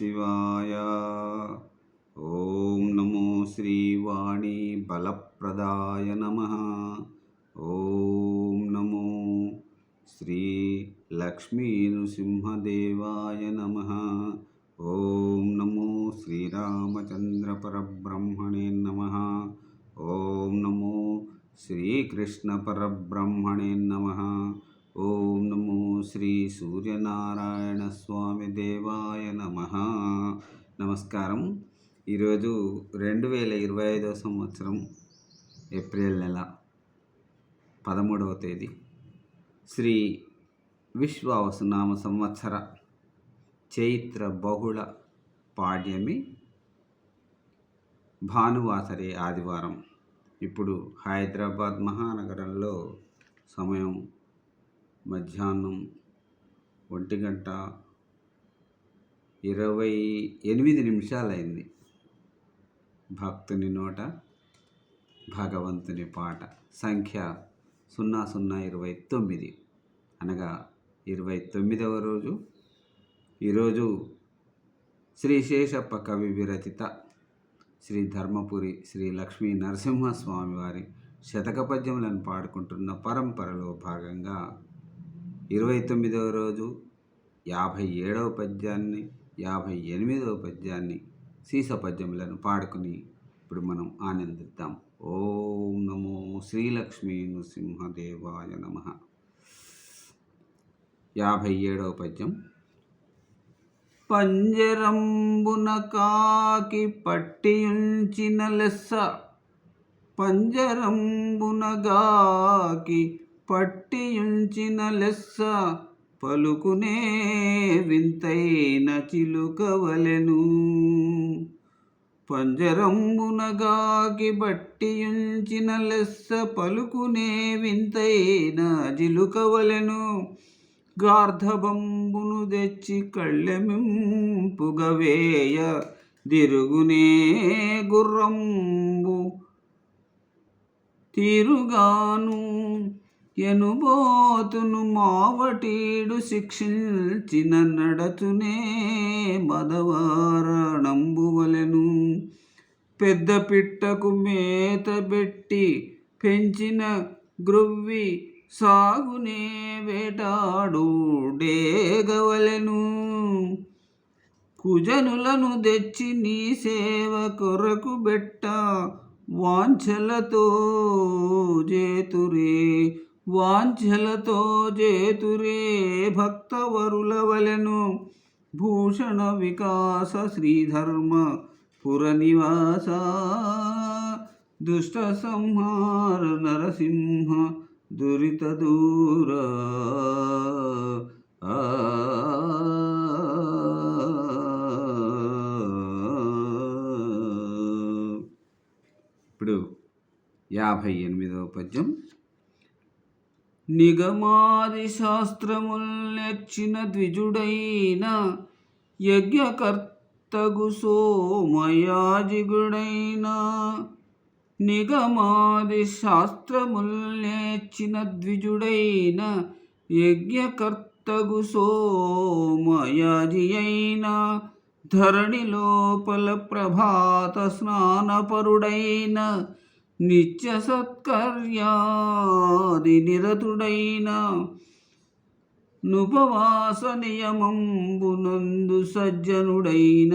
శివాయ. ఓం నమో శ్రీవాణి బలప్రదాయ నమః. ఓం నమో శ్రీ లక్ష్మీ నృసింహదేవాయ నమః. ఓం నమో శ్రీరామచంద్ర పరబ్రహ్మణే నమః. ఓం నమో శ్రీకృష్ణ పరబ్రహ్మణే నమః. ఓం నమో శ్రీ సూర్యనారాయణ స్వామి దేవాయ నమః. నమస్కారం. ఈరోజు 2025 సంవత్సరం ఏప్రిల్ నెల 13వ తేదీ, శ్రీ విశ్వావసునామ సంవత్సర చైత్ర బహుళ పాడ్యమి, భానువాసరే ఆదివారం. ఇప్పుడు హైదరాబాద్ మహానగరంలో సమయం మధ్యాహ్నం 1:28 అయింది. భక్తుని నోట భగవంతుని పాట సంఖ్య 0029, అనగా 29వ రోజు. ఈరోజు శ్రీ శేషప్ప కవి విరచిత శ్రీ ధర్మపురి శ్రీ లక్ష్మీ నరసింహస్వామి వారి శతక పద్యములను పాడుకుంటున్న పరంపరలో భాగంగా 29వ రోజు 57వ పద్యాన్ని, 58వ పద్యాన్ని, సీస పద్యములను పాడుకుని ఇప్పుడు మనం ఆనందిద్దాం. ఓం నమో శ్రీలక్ష్మీ నృసింహదేవాయ నమః. 57వ పద్యం. పంజరంబున కాకి పట్టియుంచిన లెస్స, పంజరంబున గాకి పట్టియుంచిన లెస్స, పలుకునే వింతైన చిలుకవలెను. పంజరంబున గాకి పట్టియుంచిన లెస్స, పలుకునే వింతైన చిలుకవలెను. గార్ధబంబును తెచ్చి కళ్ళెమింపుగవేయ, దిరుగునే గుర్రంబు తీరుగాను. ఎనుబోతును మావటీడు శిక్షించిన నడచునే మదవారణంబువలెను. పెద్ద పిట్టకు మేత పెట్టి పెంచిన గ్రొవ్వి, సాగునే వేటాడు డేగవలెను. కుజనులను తెచ్చి నీ సేవ కొరకు బెట్ట, వాంఛలతో జేతురే, వాంఛలతో జేతురే భక్తవరులవలెను. భూషణ వికాస శ్రీధర్మ పురనివాస, దుష్ట సంహార నరసింహ దురిత దూర. ఇప్పుడు 58వ పద్యం. నిగమాది శాస్త్రముల్ నెర్చిన ద్విజుడైన, యజ్ఞకర్తగు సోమయాజిగుడైన. నిగమాది శాస్త్రముల్ నేర్చిన ద్విజుడైన, యజ్ఞకర్తగు సోమయాజి అయిన. ధరణి లోపల ప్రభాత స్నానపరుడైన, నిత్య సత్కర్యాది నిరతుడైన. నుపవాస నియమంబునందు సజ్జనుడైన,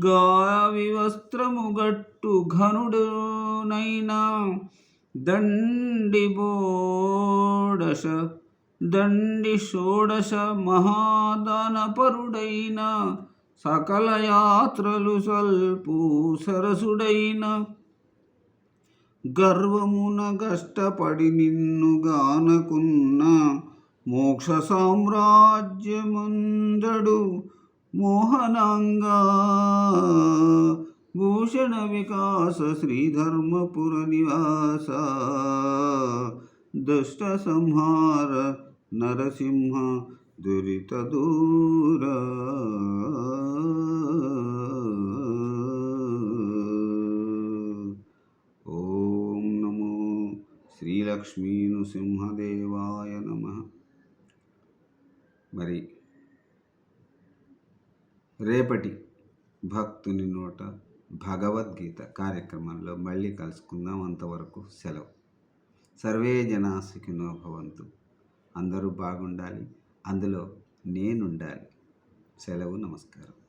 గావి వస్త్రము గట్టు ఘనుడునైన. దండి షోడశ మహాదానపరుడైన, సకల యాత్రలు సల్పు సరసుడైన. గర్వమున కష్టపడి నిన్ను గానకున్న, మోక్ష సామ్రాజ్యమందడు మోహనాంగా. భూషణ వికాస శ్రీధర్మపుర నివాస, దుష్ట సంహార నరసింహ దురిత దూర. ఓం నమో శ్రీలక్ష్మీ నృసింహదేవాయ నమః. మరి రేపటి భక్తుని నోట భగవద్గీత కార్యక్రమంలో మళ్ళీ కలుసుకుందాం. అంతవరకు సెలవు. సర్వే జనా సుఖినో భవంతు. అందరూ బాగుండాలి, అందులో నేనుండాలి. సెలవు. నమస్కారం.